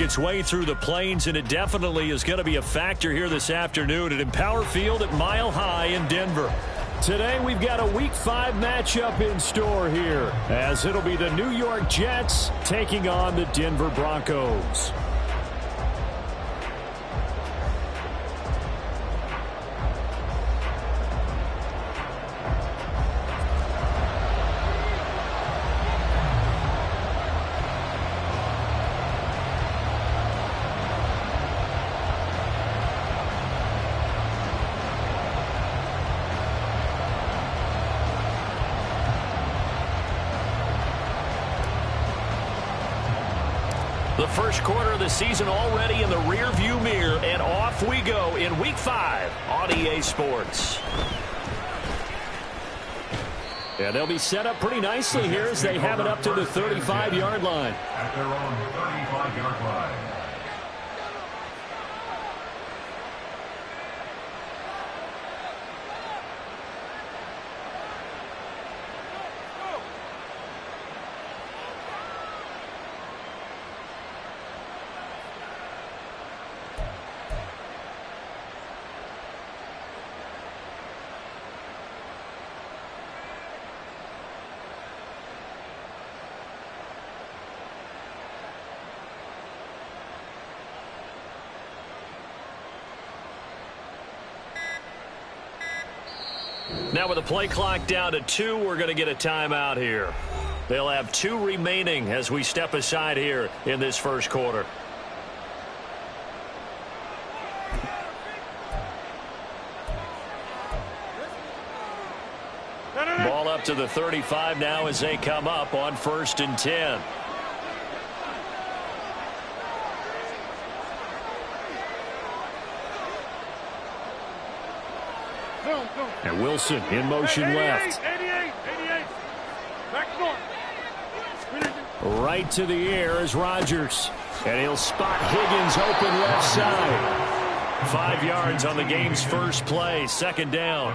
its way through the plains, and it definitely is going to be a factor here this afternoon at Empower Field at Mile High in Denver. Today we've got a Week 5 matchup in store here, as it'll be the New York Jets taking on the Denver Broncos. The first quarter of the season already in the rear-view mirror, and off we go in Week 5 on EA Sports. Yeah, they'll be set up pretty nicely here as they have it up to the 35-yard line. At their own 35-yard line. Now with the play clock down to 2, we're going to get a timeout here. They'll have 2 remaining as we step aside here in this first quarter. Ball up to the 35 now as they come up on 1st and 10. And Wilson in motion left. 88. Back north. Right to the air is Rodgers. And he'll spot Higgins open left side. 5 yards on the game's first play. 2nd down.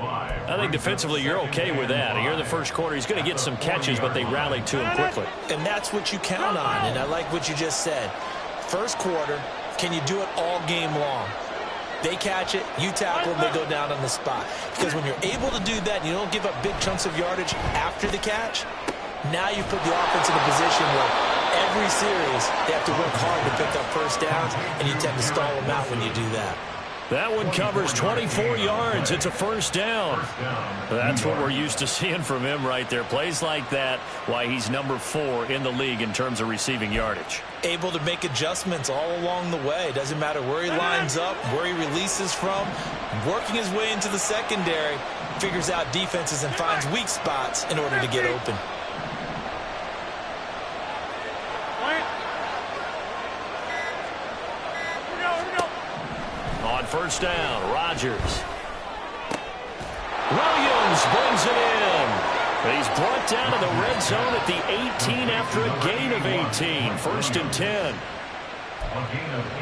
I think defensively you're okay with that. Here in the first quarter, he's going to get some catches, but they rallied to him quickly. And that's what you count on, and I like what you just said. First quarter, can you do it all game long? They catch it, you tackle them, they go down on the spot. Because when you're able to do that and you don't give up big chunks of yardage after the catch, now you put the offense in a position where every series they have to work hard to pick up first downs, and you tend to stall them out when you do that. That one covers 24 yards. It's a first down. That's what we're used to seeing from him right there. Plays like that, why he's number 4 in the league in terms of receiving yardage. Able to make adjustments all along the way. Doesn't matter where he lines up, where he releases from. Working his way into the secondary, figures out defenses and finds weak spots in order to get open. On first down, Rodgers. Williams brings it in. He's brought down to the red zone at the 18 after a gain of 18. 1st and 10.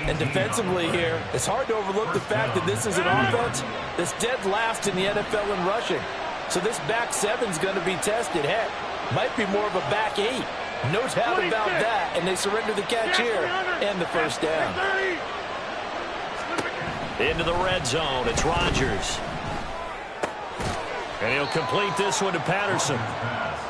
And defensively here, it's hard to overlook the fact that this is an offense that's dead last in the NFL in rushing. So this back 7 is going to be tested. Heck, might be more of a back 8. No doubt about that. And they surrender the catch here and the first down. Into the red zone, it's Rodgers. And he'll complete this one to Patterson.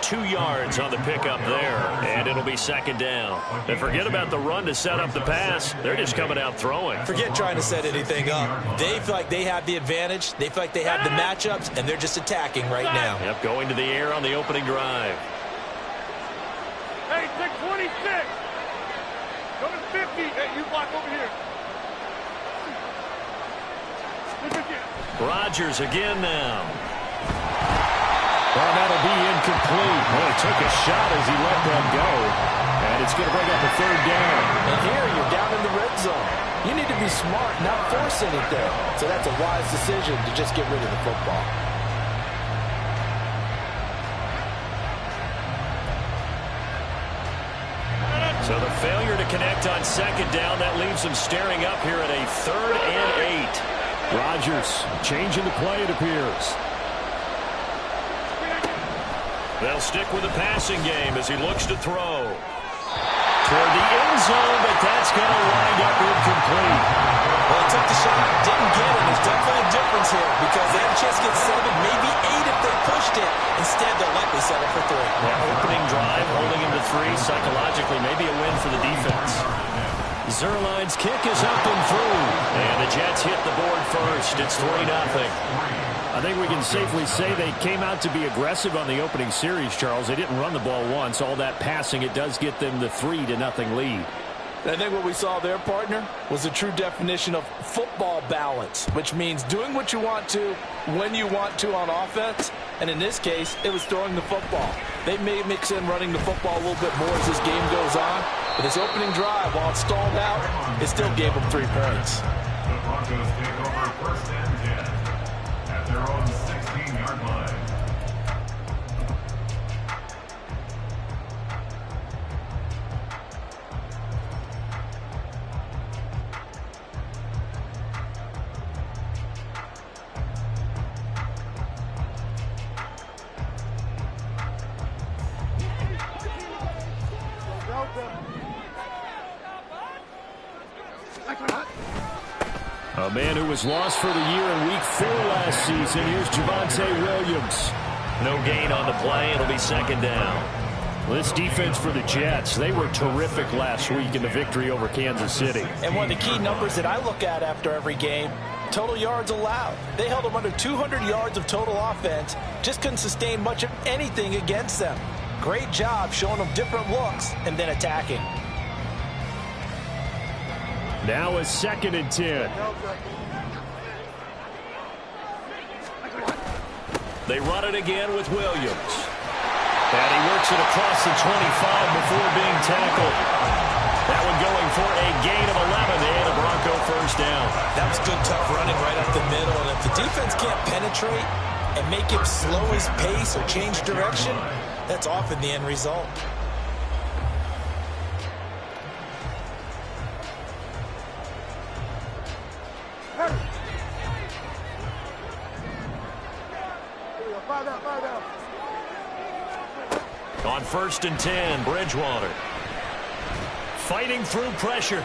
2 yards on the pickup there, and it'll be 2nd down. And forget about the run to set up the pass. They're just coming out throwing. Forget trying to set anything up. They feel like they have the advantage. They feel like they have the matchups, and they're just attacking right now. Yep, going to the air on the opening drive. Hey, take 26. Go to 50. Hey, you block over here. Rodgers again now. Well, that'll be incomplete. Well, he took a shot as he let that go. And it's going to bring up a 3rd down. And here you're down in the red zone. You need to be smart, not force anything. So that's a wise decision to just get rid of the football. So the failure to connect on 2nd down, that leaves them staring up here at a 3rd and 8. Rodgers changing the play, it appears. They'll stick with the passing game as he looks to throw. Toward the end zone, but that's going to wind up incomplete. Well, he took the shot, didn't get it. There's definitely a difference here because they had a chance to get 7, maybe 8 if they pushed it. Instead, they'll likely settle for 3. Yeah, opening drive, holding him to 3. Psychologically, maybe a win for the defense. Zerline's kick is up and through. And the Jets hit the board first. It's 3-0. I think we can safely say they came out to be aggressive on the opening series, Charles. They didn't run the ball once. All that passing, it does get them the 3-0 lead. I think what we saw there, partner, was a true definition of football balance, which means doing what you want to, when you want to on offense. And in this case, it was throwing the football. They may mix in running the football a little bit more as this game goes on. But this opening drive, while it stalled out, it still gave them 3 points. The Broncos take over first and 10 at their own 16-yard line. A man who was lost for the year in Week 4 last season. Here's Javonte Williams. No gain on the play. It'll be second down. Well, this defense for the Jets, they were terrific last week in the victory over Kansas City. And one of the key numbers that I look at after every game, total yards allowed. They held them under 200 yards of total offense. Just couldn't sustain much of anything against them. Great job showing them different looks and then attacking. Now a second and 10. They run it again with Williams. And he works it across the 25 before being tackled. That one going for a gain of 11 and a Bronco first down. That was good, tough running right up the middle. And if the defense can't penetrate and make him slow his pace or change direction, that's often the end result. On first and 10, Bridgewater. Fighting through pressure.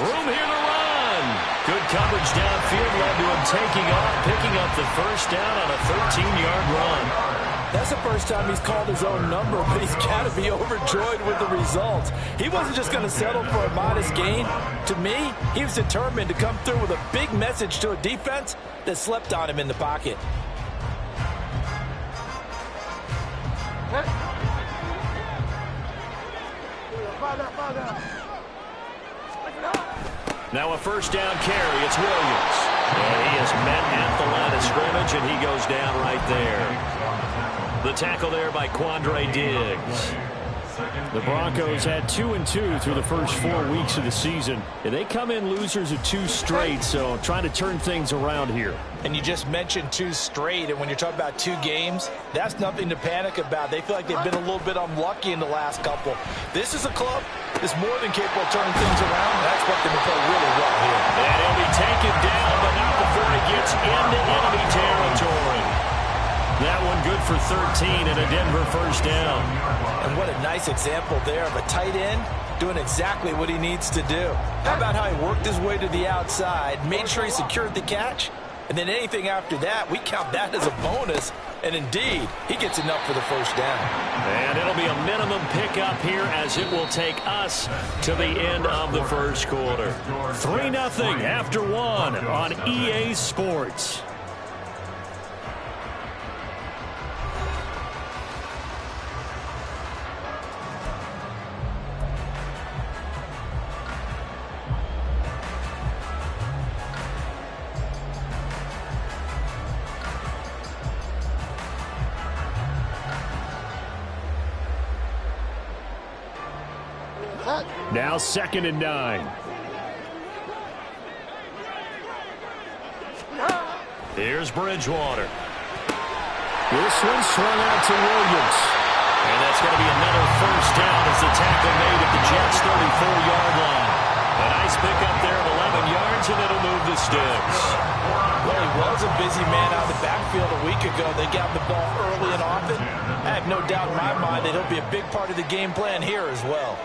Room here to run. Good coverage downfield led to him taking off, picking up the first down on a 13-yard run. That's the first time he's called his own number, but he's got to be overjoyed with the results. He wasn't just going to settle for a modest gain. To me, he was determined to come through with a big message to a defense that slept on him in the pocket. Now a first down carry. It's Williams. And he is met at the line of scrimmage, and he goes down right there. The tackle there by Quandre Diggs. The Broncos had 2-2 through the first 4 weeks of the season. And they come in losers of 2 straight, so trying to turn things around here. And you just mentioned 2 straight, and when you're talking about 2 games, that's nothing to panic about. They feel like they've been a little bit unlucky in the last couple. This is a club that's more than capable of turning things around, and I expect them to play really well here. And he'll be taken down, but not before he gets into enemy territory. That one good for 13 and a Denver first down. And what a nice example there of a tight end doing exactly what he needs to do. How about how he worked his way to the outside, made sure he secured the catch, and then anything after that, we count that as a bonus. And indeed, he gets enough for the first down. And it'll be a minimum pickup here as it will take us to the end of the first quarter. 3-0 after 1 on EA Sports. Now 2nd and 9. Here's Bridgewater. This one swung out to Williams. And that's going to be another first down as the tackle made at the Jets' 34-yard line. A nice pickup there of 11 yards, and it'll move the sticks. Well, he was a busy man out of the backfield a week ago. They got the ball early and often. I have no doubt in my mind that he'll be a big part of the game plan here as well.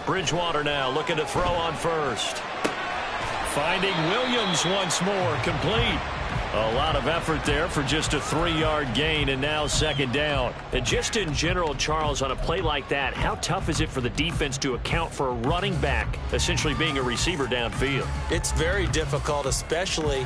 Bridgewater now looking to throw on first. Finding Williams once more, complete. A lot of effort there for just a 3-yard gain, and now second down. And just in general, Charles, on a play like that, how tough is it for the defense to account for a running back essentially being a receiver downfield? It's very difficult, especially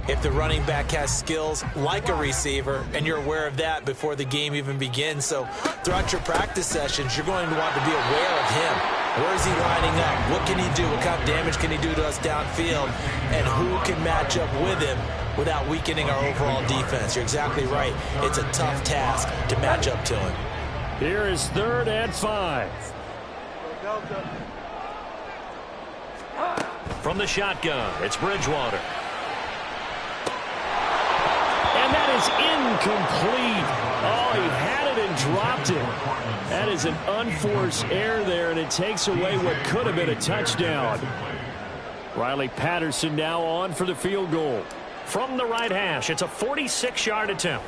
if the running back has skills like a receiver, and you're aware of that before the game even begins. So throughout your practice sessions, you're going to want to be aware of him. Where is he lining up? What can he do? What kind of damage can he do to us downfield? And who can match up with him without weakening our overall defense? You're exactly right. It's a tough task to match up to him. Here is 3rd and 5. From the shotgun, it's Bridgewater. And that is incomplete. Oh, he had it and dropped it. That is an unforced error there, and it takes away what could have been a touchdown. Riley Patterson now on for the field goal. From the right hash, it's a 46-yard attempt.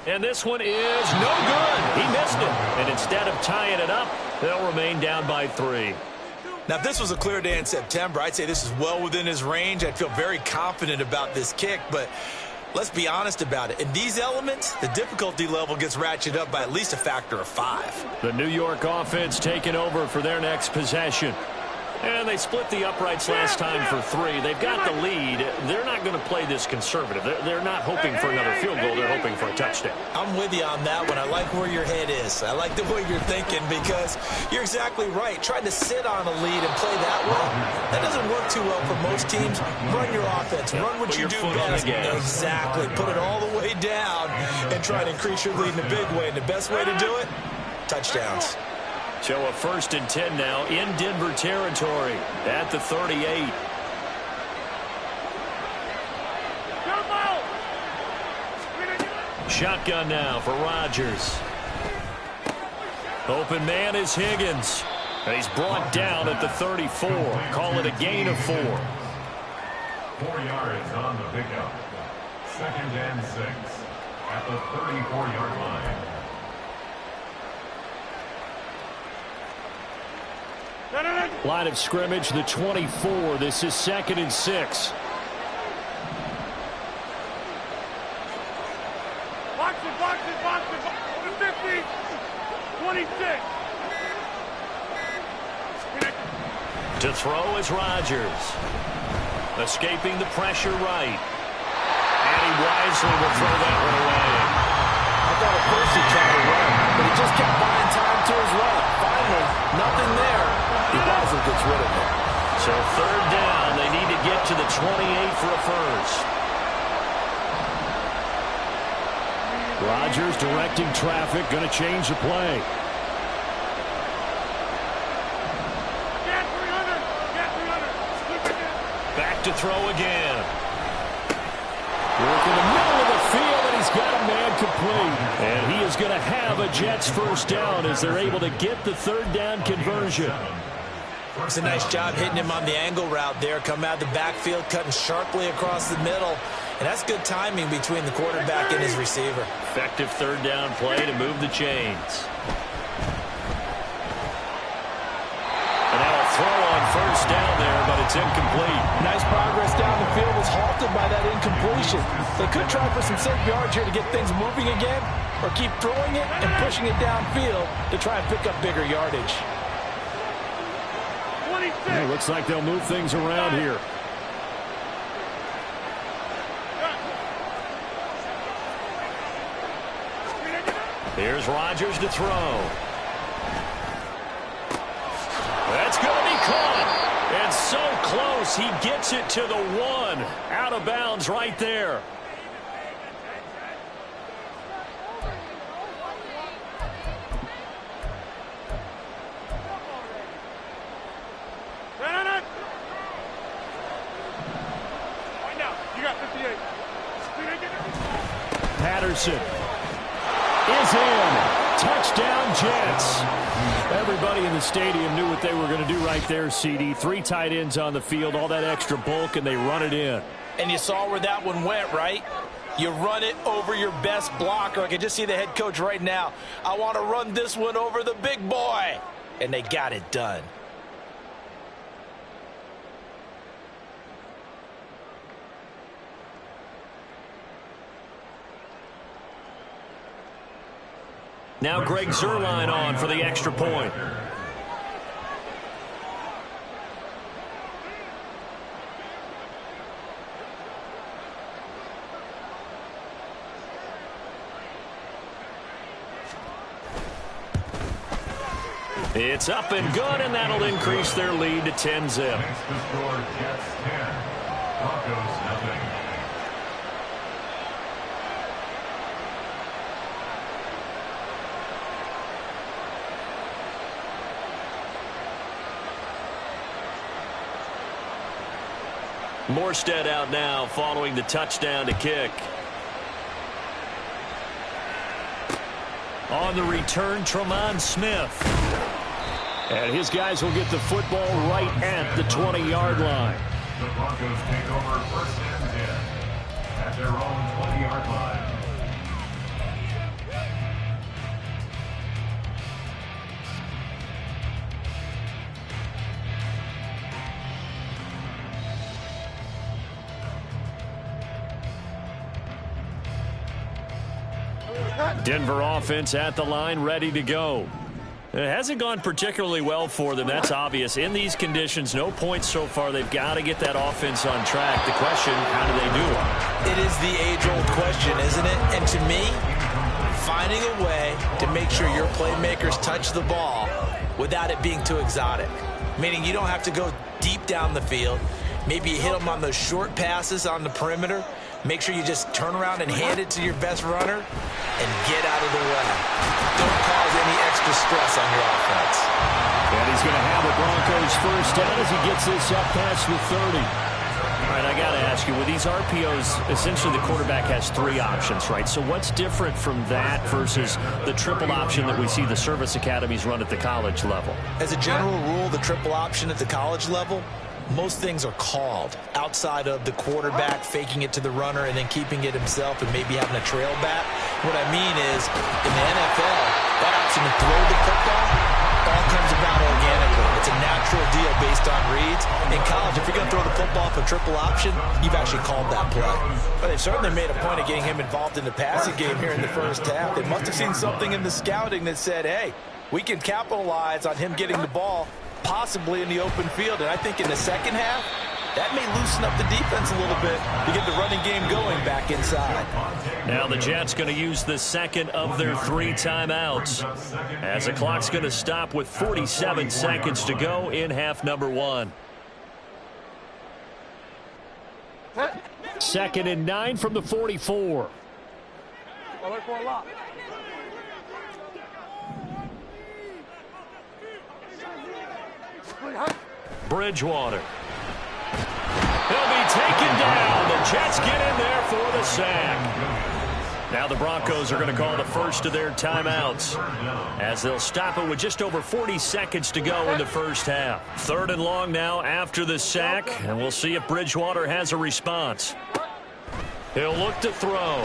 And this one is no good. He missed it. And instead of tying it up, they'll remain down by 3. Now, if this was a clear day in September, I'd say this is well within his range. I'd feel very confident about this kick, but let's be honest about it. In these elements, the difficulty level gets ratcheted up by at least a factor of 5. The New York offense taking over for their next possession. And they split the uprights last time for 3. They've got the lead. They're not going to play this conservative. They're not hoping for another field goal. They're hoping for a touchdown. I'm with you on that one. I like where your head is. I like the way you're thinking because you're exactly right. Trying to sit on a lead and play that way, that doesn't work too well for most teams. Run your offense. Run what you do best. Exactly. Put it all the way down and try to increase your lead in a big way. And the best way to do it, touchdowns. So a 1st and 10 now in Denver territory at the 38. Shotgun now for Rodgers. Open man is Higgins. And he's brought down at the 34. Call it a gain of 4. 4 yards on the pickup. 2nd and 6 at the 34-yard line. Line of scrimmage, the 24. This is 2nd and 6. Box it. Over 50. 26. To throw is Rodgers. Escaping the pressure right. And he wisely will throw that one away. I thought at first he tried to run, but he just kept buying time to his run. Finally, nothing there. He wisely gets rid of it. So 3rd down. They need to get to the 28 for a first. Rodgers directing traffic. Going to change the play. Back to throw again. Work in the middle of the field, and he's got a man complete. And he is going to have a Jets 1st down as they're able to get the 3rd down conversion. It's a nice job hitting him on the angle route there. Come out of the backfield, cutting sharply across the middle. And that's good timing between the quarterback and his receiver. Effective 3rd down play to move the chains. And now a throw on 1st down there, but it's incomplete. Nice progress down the field was halted by that incompletion. They could try for some safe yards here to get things moving again, or keep throwing it and pushing it downfield to try and pick up bigger yardage. It looks like they'll move things around here. Here's Rodgers to throw. That's going to be caught. And so close, he gets it to the 1. Out of bounds right there. Patterson is in. Touchdown, Jets. Everybody in the stadium knew what they were going to do right there, CD. 3 tight ends on the field, all that extra bulk, and they run it in. And you saw where that one went, right? You run it over your best blocker. I can just see the head coach right now. I want to run this one over the big boy. and they got it done. Now Greg Zuerlein on for the extra point. It's up and good, and that'll increase their lead to 10-zip. Makes the score Jets 10, Broncos nothing. Morstead out now following the touchdown to kick. On the return, Tremont Smith. And his guys will get the football right at the 20-yard line. The Broncos take over first and 10 at their own 20-yard line. Denver offense at the line, ready to go. It hasn't gone particularly well for them, that's obvious. In these conditions, no points so far. They've got to get that offense on track. The question, how do they do it? It is the age-old question, isn't it? And to me, finding a way to make sure your playmakers touch the ball without it being too exotic. Meaning you don't have to go deep down the field. Maybe you hit them on those short passes on the perimeter. Make sure you just turn around and hand it to your best runner and get out of the way. Don't cause any extra stress on your offense. And he's going to have the Broncos first down as he gets this up past the 30. All right, I got to ask you, with these RPOs, essentially the quarterback has three options, right? So what's different from that versus the triple option that we see the service academies run at the college level? As a general rule, the triple option at the college level, most things are called outside of the quarterback faking it to the runner and then keeping it himself and maybe having a trail back. What I mean is, in the NFL, that option to throw the football all comes about organically. It's a natural deal based on reads. In college, if you're going to throw the football for triple option, you've actually called that play. But they've certainly made a point of getting him involved in the passing game here in the first half. They must have seen something in the scouting that said, hey, we can capitalize on him getting the ball possibly in the open field. And I think in the second half, that may loosen up the defense a little bit to get the running game going back inside. Now the Jets going to use the second of their 3 timeouts as the clock's going to stop with 47 seconds to go in half number 1. 2nd and 9 from the 44. Bridgewater. He'll be taken down. The Jets get in there for the sack. Now the Broncos are going to call the first of their timeouts as they'll stop it with just over 40 seconds to go in the first half. 3rd and long now after the sack, and we'll see if Bridgewater has a response. He'll look to throw.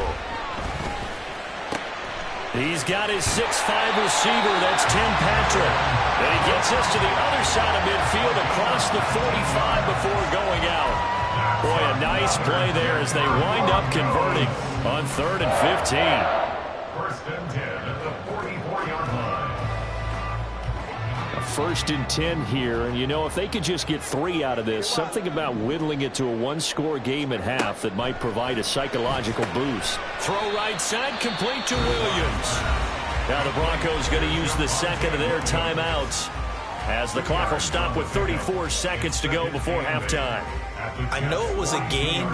He's got his 6'5" receiver. That's Tim Patrick. And he gets us to the other side of midfield across the 45 before going out. Boy, a nice play there as they wind up converting on 3rd and 15. First and 10 at the 44-yard line. A 1st and 10 here, and you know, if they could just get 3 out of this, something about whittling it to a 1-score game at half that might provide a psychological boost. Throw right side, complete to Williams. Now the Broncos going to use the second of their timeouts as the clock will stop with 34 seconds to go before halftime. I know it was a gain,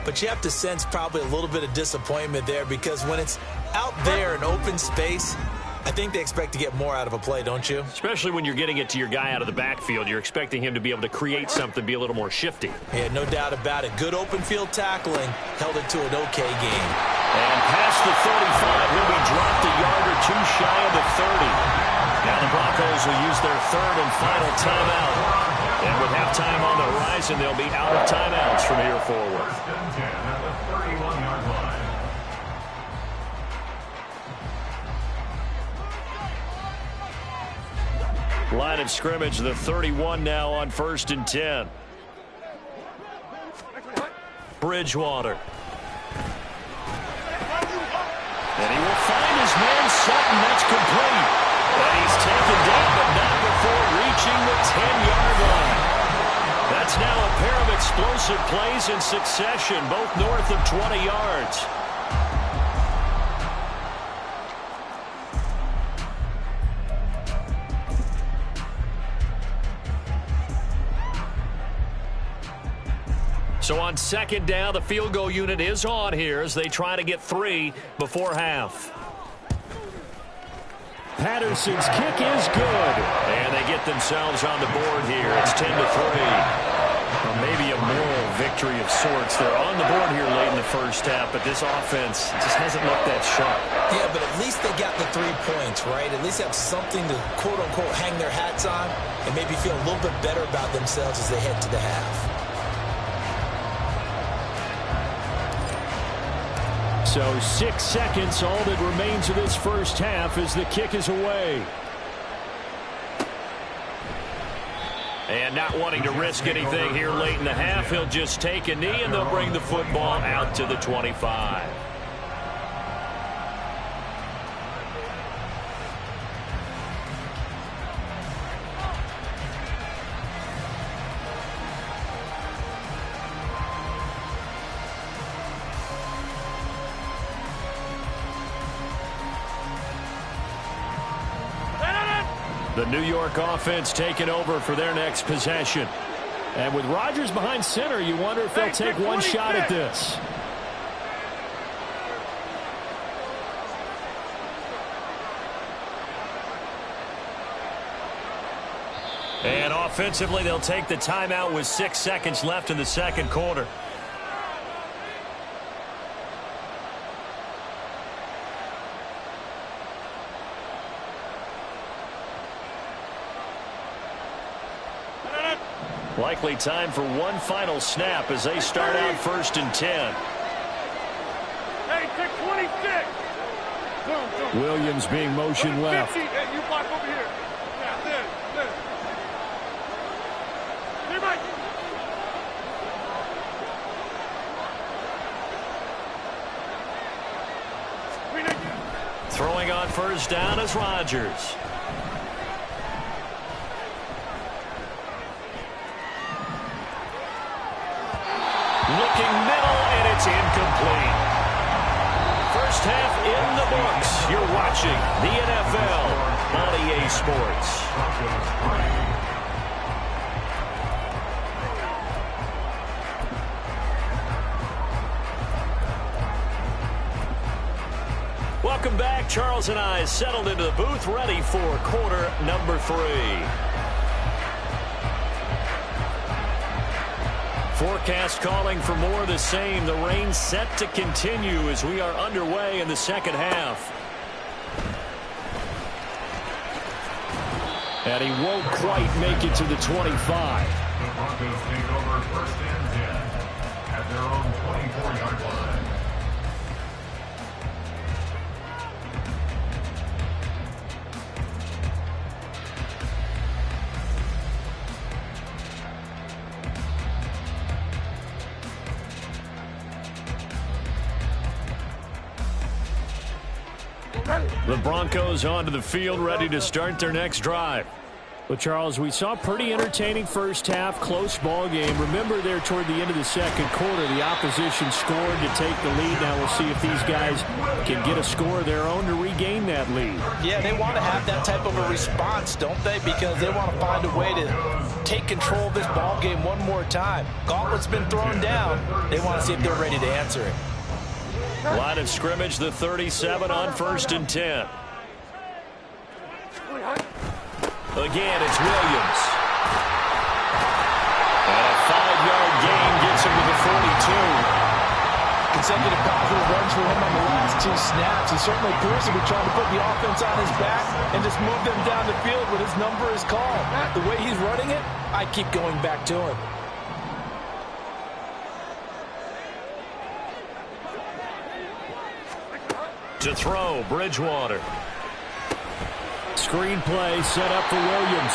but you have to sense probably a little bit of disappointment there because when it's out there in open space, I think they expect to get more out of a play, don't you? Especially when you're getting it to your guy out of the backfield. You're expecting him to be able to create something, be a little more shifty. Yeah, no doubt about it. Good open field tackling held it to an okay game. And past the 35, he'll be dropped a yard or 2 shy of the 30. Now the Broncos will use their 3rd and final timeout. And with halftime on the horizon, they'll be out of timeouts from here forward. First and 10 at the 31-yard line. Line of scrimmage, the 31 now on 1st and 10. Bridgewater. And he will find his man Sutton. That's complete. And he's taken down, but not before reaching the 10-yard line. That's now a pair of explosive plays in succession, both north of 20 yards. So on 2nd down, the field goal unit is on here as they try to get 3 before half. Patterson's kick is good. And they get themselves on the board here. It's 10-3. Or maybe a moral victory of sorts. They're on the board here late in the first half, but this offense just hasn't looked that sharp. Yeah, but at least they got the 3 points, right? At least they have something to, quote-unquote, hang their hats on and maybe feel a little bit better about themselves as they head to the half. So 6 seconds, all that remains of this first half as the kick is away. And not wanting to risk anything here late in the half, he'll just take a knee and they'll bring the football out to the 25. The New York offense taking over for their next possession. And with Rodgers behind center, you wonder if they'll take one shot at this. And offensively, they'll take the timeout with 6 seconds left in the second quarter. Likely time for one final snap as they start out 1st and 10. Hey, take 26. Williams being motion left. Hey, you block over here. Yeah, this. Hey, Mike. Throwing on 1st down is Rodgers. Looking middle, and it's incomplete. First half in the books. You're watching the NFL on EA Sports. Welcome back. Charles and I settled into the booth, ready for quarter number 3. Forecast calling for more of the same. The rain set to continue as we are underway in the second half. And he won't quite make it to the 25. The Broncos take over 1st and 10 at their own 24-yard line. The Broncos onto the field, ready to start their next drive. Well, Charles, we saw a pretty entertaining first half, close ball game. Remember there toward the end of the second quarter, the opposition scored to take the lead. Now we'll see if these guys can get a score of their own to regain that lead. Yeah, they want to have that type of a response, don't they? Because they want to find a way to take control of this ball game one more time. Gauntlet's been thrown down. They want to see if they're ready to answer it. Line of scrimmage, the 37 on 1st and 10. Again, it's Williams. And a 5-yard gain gets him to the 42. Consecutive positive runs for him on the last 2 snaps. He certainly appears to be trying to put the offense on his back and just move them down the field when his number is called. The way he's running it, I keep going back to him. To throw, Bridgewater. Screen play set up for Williams.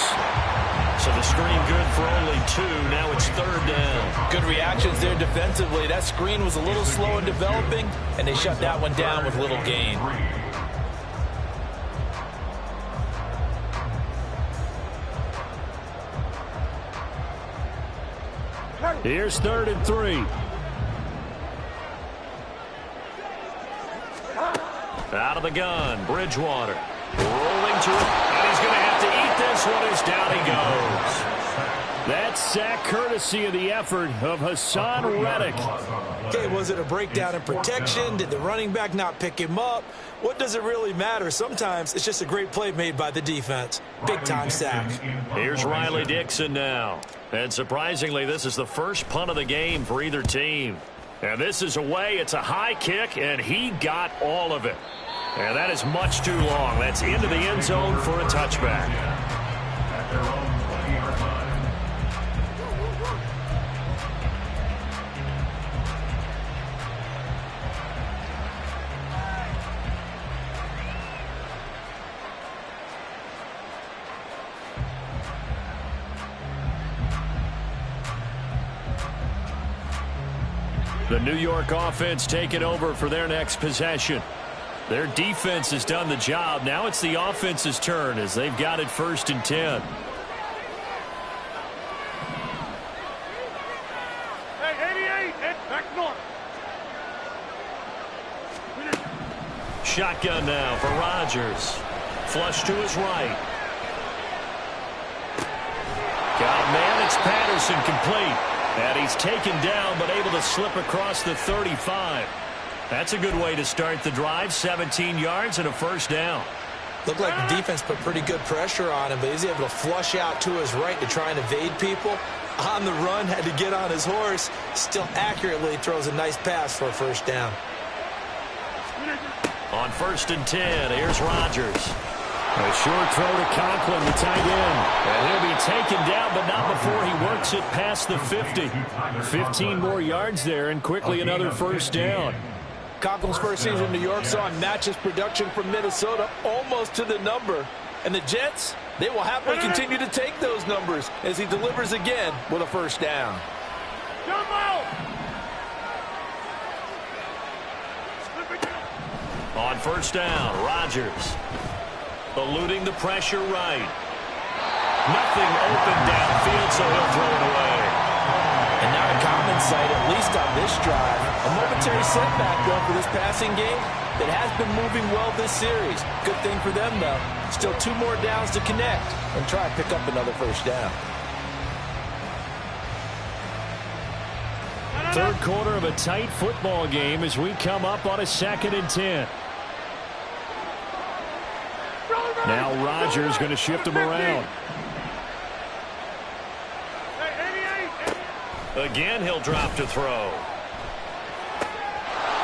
So the screen good for only 2. Now it's 3rd down. Good reactions there defensively. That screen was a little slow in developing, and they shut that one down with little gain. Here's 3rd and 3. Out of the gun, Bridgewater. Rolling to it, and he's going to have to eat this one as down he goes. That sack courtesy of the effort of Hassan Reddick. Okay, was it a breakdown in protection? Did the running back not pick him up? What does it really matter? Sometimes it's just a great play made by the defense. Big-time sack. Here's Riley Dixon now. And surprisingly, this is the first punt of the game for either team. And this is away. It's a high kick, and he got all of it. And that is much too long. That's into the end zone for a touchback. At their own 20-yard line. The New York offense taking over for their next possession. Their defense has done the job. Now it's the offense's turn as they've got it 1st and 10. Hey, 88, back north. Shotgun now for Rodgers. Flush to his right. Got a man, it's Patterson complete. And he's taken down but able to slip across the 35. That's a good way to start the drive. 17 yards and a 1st down. Looked like the defense put pretty good pressure on him, but he's able to flush out to his right to try and evade people. On the run, had to get on his horse. Still accurately throws a nice pass for a 1st down. On 1st and 10, here's Rodgers. A short throw to Conklin, the tight end. And he'll be taken down, but not before he works it past the 50. 15 more yards there, and quickly another 1st down. Conklin's first season in New York saw him match his production from Minnesota almost to the number. And the Jets, they will happily continue to take those numbers as he delivers again with a 1st down. Jump out! On 1st down, Rodgers. Eluding the pressure right. Nothing open downfield, so he'll throw it away. And not a common sight, at least on this drive. A momentary setback, though, for this passing game that has been moving well this series. Good thing for them, though. Still 2 more downs to connect and try and pick up another 1st down. 3rd quarter of a tight football game as we come up on a 2nd and 10. Now Rodgers going to shift him around. Again, he'll drop to throw.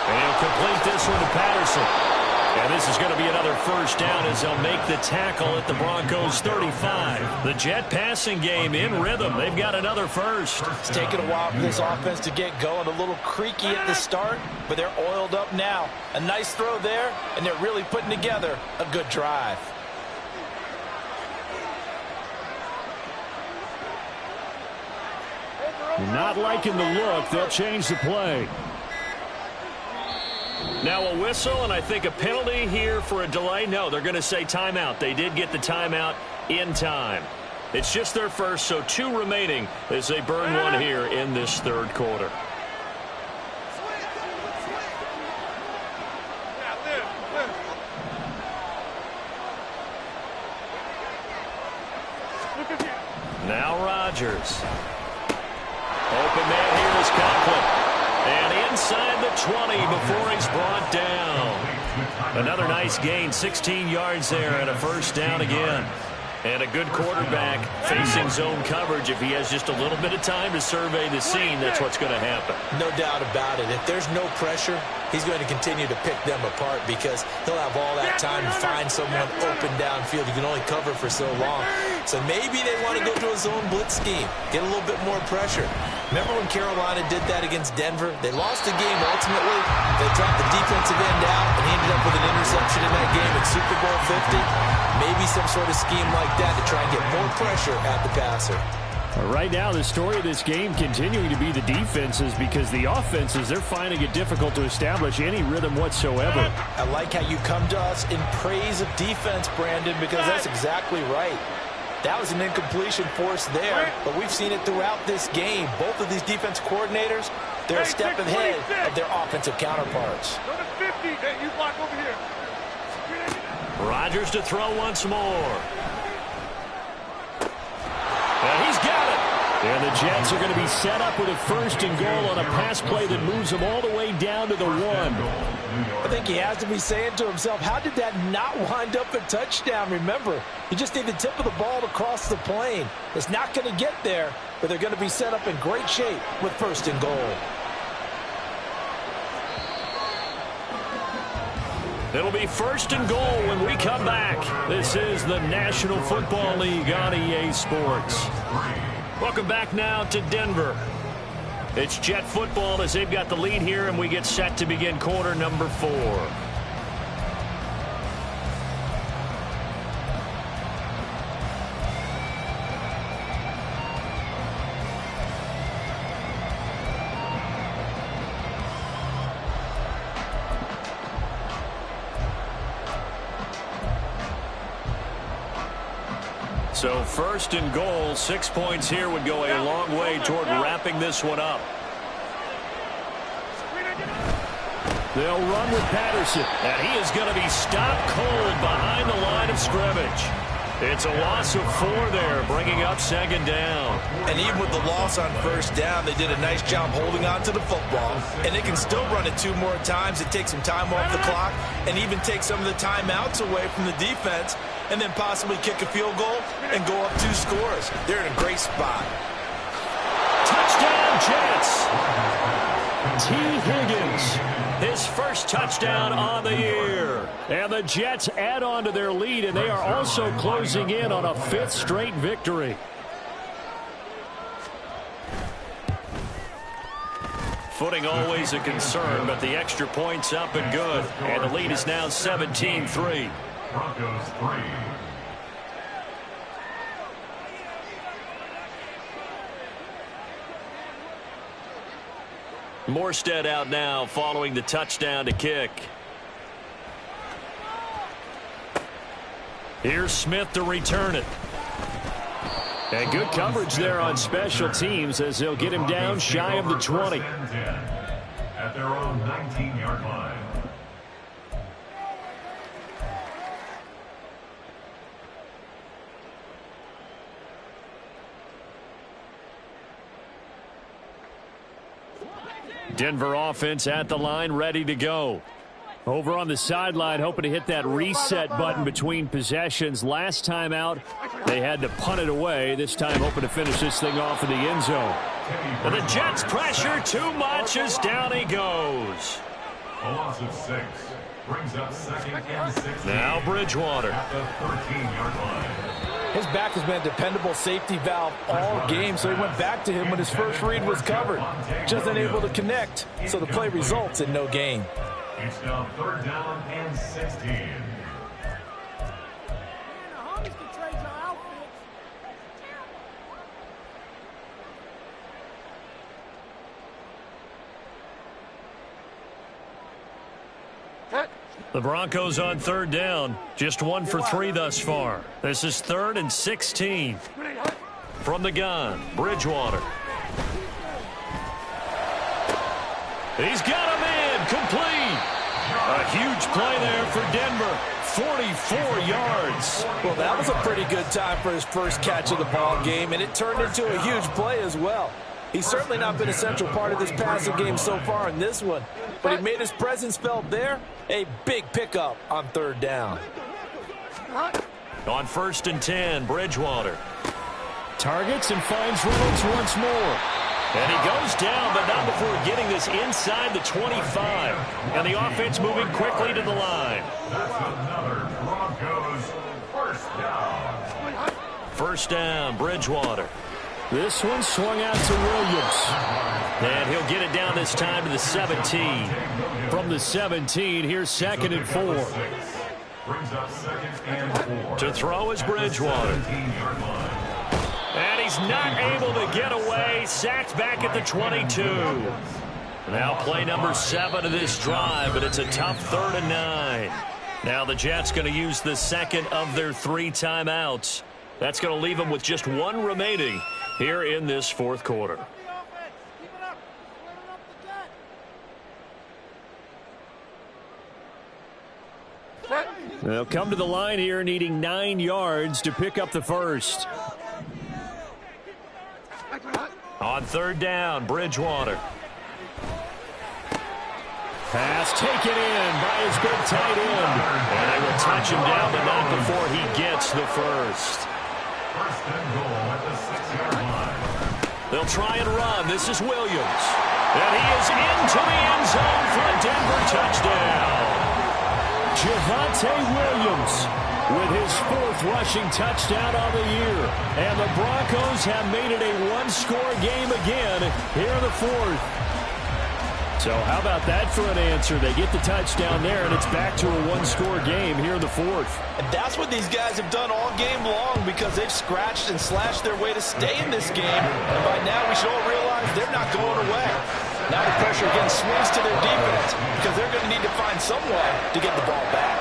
And he'll complete this one to Patterson. And this is going to be another 1st down as they'll make the tackle at the Broncos 35. The Jet passing game in rhythm. They've got another 1st. It's taken a while for this offense to get going. A little creaky at the start, but they're oiled up now. A nice throw there, and they're really putting together a good drive. Not liking the look. They'll change the play. Now a whistle, and I think a penalty here for a delay. No, they're going to say timeout. They did get the timeout in time. It's just their 1st, so 2 remaining as they burn one here in this 3rd quarter. Now Rodgers. Open man here is Conklin. And inside the 20 before he's brought down. Another nice gain, 16 yards there and a 1st down again. And a good quarterback facing zone coverage. If he has just a little bit of time to survey the scene, that's what's going to happen. No doubt about it. If there's no pressure, he's going to continue to pick them apart because he'll have all that time to find someone open downfield. You can only cover for so long. So maybe they want to go to a zone blitz scheme, get a little bit more pressure. Remember when Carolina did that against Denver? They lost the game ultimately. They dropped the defensive end out, and he ended up with an interception in that game at Super Bowl 50. maybe some sort of scheme like that to try and get more pressure at the passer. Right now, the story of this game continuing to be the defenses, because the offenses, they're finding it difficult to establish any rhythm whatsoever. I like how you come to us in praise of defense, Brandon, because that's exactly right. That was an incompletion forced there, but we've seen it throughout this game. Both of these defense coordinators, they're a step ahead of their offensive counterparts. Go to 50. Hey, you block over here. Rodgers to throw once more. And he's got it. And the Jets are going to be set up with a 1st and goal on a pass play that moves them all the way down to the 1. I think he has to be saying to himself, how did that not wind up a touchdown? Remember, you just need the tip of the ball to cross the plane. It's not going to get there, but they're going to be set up in great shape with 1st and goal. It'll be 1st and goal when we come back. This is the National Football League on EA Sports. Welcome back now to Denver. It's Jet football as they've got the lead here, and we get set to begin quarter number 4. So 1st and goal, 6 points here would go a long way toward wrapping this one up. They'll run with Patterson, and he is going to be stopped cold behind the line of scrimmage. It's a loss of 4 there, bringing up 2nd down. And even with the loss on 1st down, they did a nice job holding on to the football. And they can still run it 2 more times to take some time off the clock and even take some of the timeouts away from the defense, and then possibly kick a field goal and go up 2 scores. They're in a great spot. Touchdown, Jets. T. Higgins, his first touchdown on the year. And the Jets add on to their lead, and they are also closing in on a 5th straight victory. Footing always a concern, but the extra point's up and good. And the lead is now 17-3. Broncos 3. Morstead out now following the touchdown to kick. Here's Smith to return it. And good coverage there on special teams as they'll get him down shy of the 20. At their own 19-yard line. Denver offense at the line, ready to go. Over on the sideline, hoping to hit that reset button between possessions. Last time out, they had to punt it away. This time, hoping to finish this thing off in the end zone. And the Jets pressure too much as down he goes. A loss of 6 brings up 2nd and 6. Now Bridgewater. At the 13-yard line. His back has been a dependable safety valve all game, so he went back to him when his first read was covered. Just unable to connect, so the play results in no gain. It's now 3rd down and 16. The Broncos on 3rd down. Just 1 for 3 thus far. This is 3rd and 16. From the gun, Bridgewater. He's got him in, complete. A huge play there for Denver. 44 yards. Well, that was a pretty good time for his first catch of the ball game, and it turned into a huge play as well. He's certainly not been a central part of this passing game so far in this one, but he made his presence felt there. A big pickup on 3rd down. On 1st and 10, Bridgewater. Targets and finds Reynolds once more. And he goes down, but not before getting this inside the 25. And the offense moving quickly to the line. That's another Broncos 1st down. 1st down, Bridgewater. This one swung out to Williams. And he'll get it down this time to the 17. From the 17, here's 2nd and 4. Brings up 2nd and 4. To throw is Bridgewater. 17-yard line. And he's not able to get away. Sacked back at the 22. Now play number 7 of this drive, but it's a tough 3rd and 9. Now the Jets going to use the second of their 3 timeouts. That's going to leave them with just 1 remaining here in this 4th quarter. They'll come to the line here needing 9 yards to pick up the first. On 3rd down, Bridgewater. Pass taken in by his big tight end. And they will touch him down, but not before he gets the first. 1st and goal at the 6-yard line. They'll try and run. This is Williams. And he is into the end zone for a Denver touchdown. Javonte Williams with his 4th rushing touchdown on the year. And the Broncos have made it a 1-score game again here in the 4th. So how about that for an answer? They get the touchdown there, and it's back to a 1-score game here in the 4th. And that's what these guys have done all game long because they've scratched and slashed their way to stay in this game. And by now we should all realize they're not going away. Now the pressure again swings to their defense because they're going to need to find some way to get the ball back.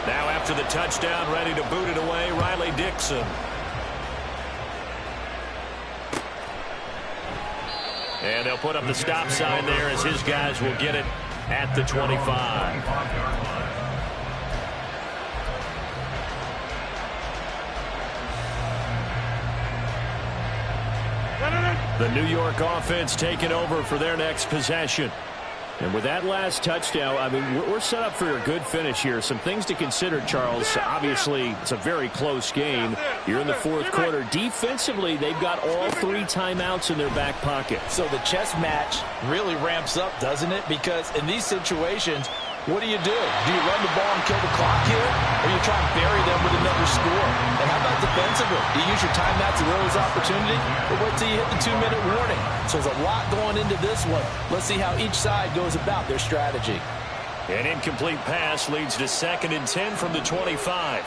Now after the touchdown, ready to boot it away, Riley Dixon. And they'll put up the stop sign there as his guys will get it at the 25. The New York offense taking over for their next possession. And with that last touchdown, I mean, we're set up for a good finish here. Some things to consider, Charles. Obviously, it's a very close game. You're in the 4th quarter. Defensively, they've got all 3 timeouts in their back pocket. So the chess match really ramps up, doesn't it? Because in these situations, what do? Do you run the ball and kill the clock here? Or you try and bury them with another score? And how about defensively? Do you use your timeouts to realize opportunity? Or wait till you hit the 2-minute warning? So there's a lot going into this one. Let's see how each side goes about their strategy. An incomplete pass leads to 2nd and 10 from the 25.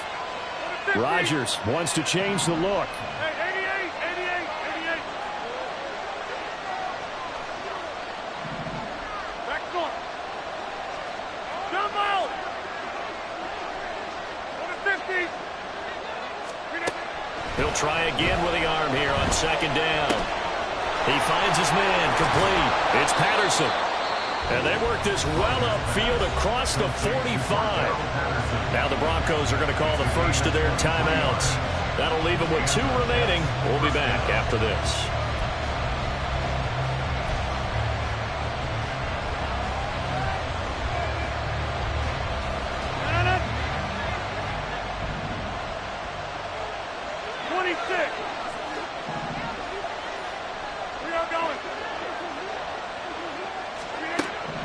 Rodgers wants to change the look. He'll try again with the arm here on 2nd down. He finds his man complete. It's Patterson. And they work this well upfield across the 45. Now the Broncos are going to call the first of their timeouts. That'll leave them with 2 remaining. We'll be back after this.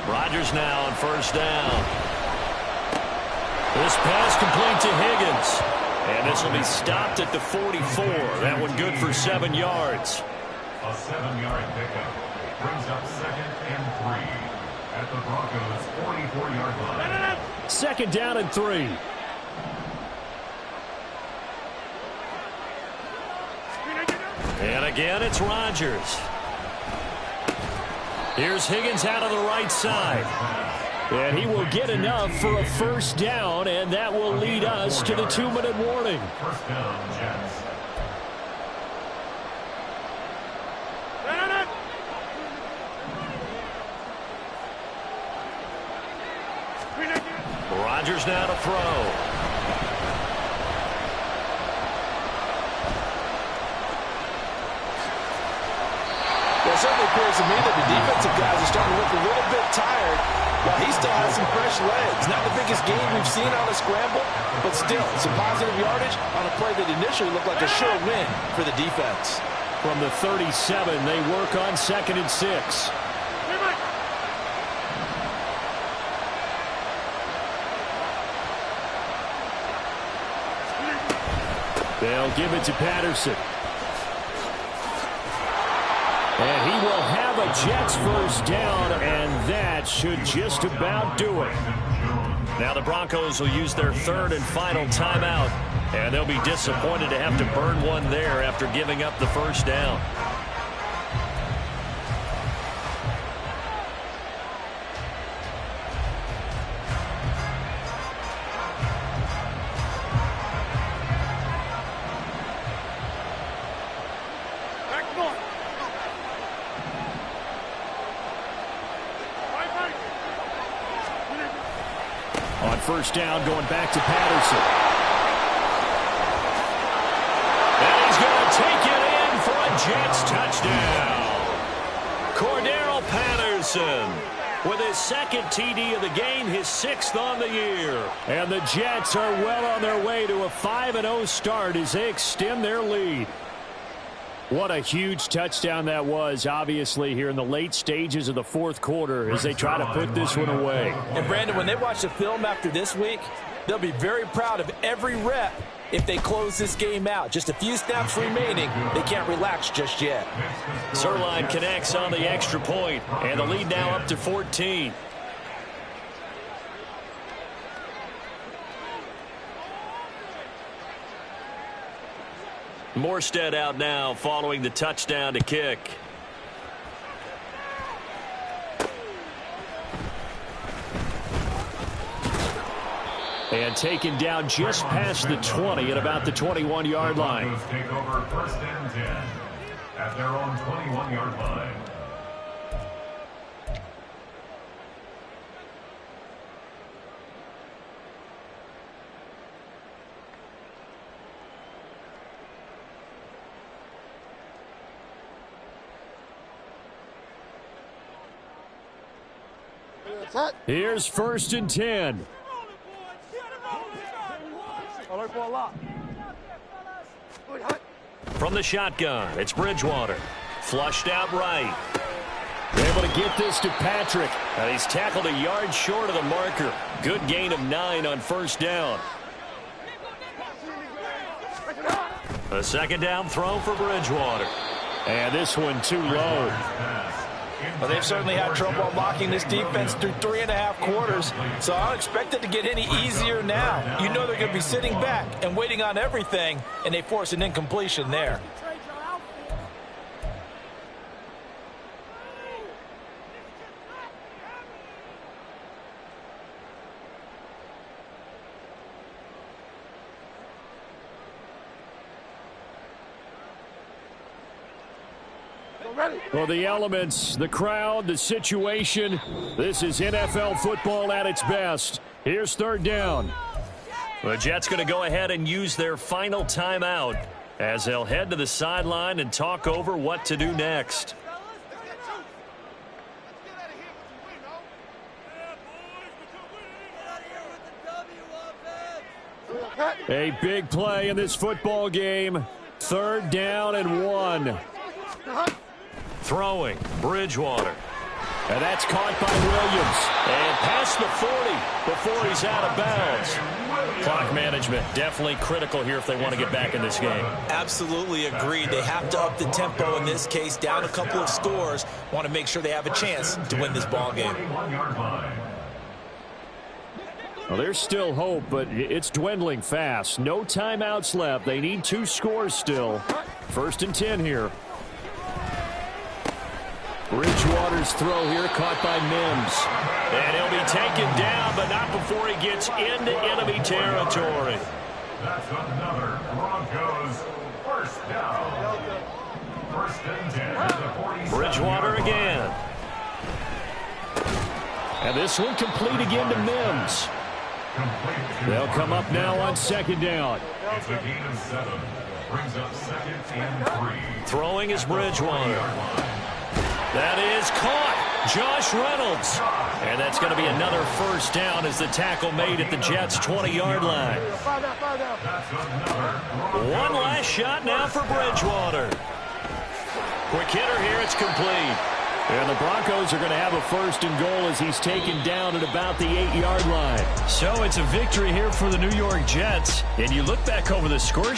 Rodgers now on 1st down. This pass complete to Higgins. And this will be stopped at the 44. That one good for 7 yards. A 7-yard pickup brings up 2nd and 3 at the Broncos' 44-yard line. 2nd down and 3. And again, it's Rodgers. Here's Higgins out of the right side. And he will get enough for a 1st down, and that will lead us to the 2-minute warning. 1st down, Jets. Rodgers now to throw. Well, it certainly appears to me that the defensive guys are starting to look a little bit tired while he still has some fresh legs. Not the biggest game we've seen on a scramble, but still some positive yardage on a play that initially looked like a sure win for the defense. From the 37, they work on 2nd and 6. They'll give it to Patterson. And he will have a Jets 1st down, and that should just about do it. Now the Broncos will use their third and final timeout, and they'll be disappointed to have to burn one there after giving up the first down. On first down, going back to Patterson. And he's going to take it in for a Jets touchdown. Cordero Patterson with his second TD of the game, his 6th on the year. And the Jets are well on their way to a 5-0 start as they extend their lead. What a huge touchdown that was, obviously, here in the late stages of the fourth quarter as they try to put this one away. And, Brandon, when they watch the film after this week, they'll be very proud of every rep if they close this game out. Just a few snaps remaining. They can't relax just yet. Zerline connects on the extra point, and the lead now up to 14. Morstead out now following the touchdown to kick. And taken down just past the 20 at about the 21-yard line. Take over first and 10 at their own 21-yard line. Here's first and 10. From the shotgun, it's Bridgewater. Flushed out right. Able to get this to Patrick. And he's tackled a yard short of the marker. Good gain of 9 on first down. A second down throw for Bridgewater. And this one too low. Well, they've certainly had trouble unlocking this defense through 3.5 quarters, so I don't expect it to get any easier now. You know they're going to be sitting back and waiting on everything, and they force an incompletion there. Well, the elements, the crowd, the situation, this is NFL football at its best. Here's third down. The Jets going to go ahead and use their final timeout as they'll head to the sideline and talk over what to do next. A big play in this football game. Third down and 1. Throwing, Bridgewater. And that's caught by Williams. And past the 40 before he's out of bounds. Clock management definitely critical here if they want to get back in this game. Absolutely agreed. They have to up the tempo in this case, down a couple of scores. Want to make sure they have a chance to win this ball game. Well, there's still hope, but it's dwindling fast. No timeouts left. They need 2 scores still. First and 10 here. Bridgewater's throw here caught by Mims. And he'll be taken down, but not before he gets into enemy territory. That's another Broncos first down. First and 10 at the 47. Bridgewater again. And this one complete again to Mims. They'll come up now on second down. It's a gain of 7. Brings up second and 3. Throwing is Bridgewater. That is caught. Josh Reynolds. And that's going to be another first down as the tackle made at the Jets' 20-yard line. One last shot now for Bridgewater. Quick hitter here. It's complete. And the Broncos are going to have a first and goal as he's taken down at about the 8-yard line. So it's a victory here for the New York Jets. And you look back over the score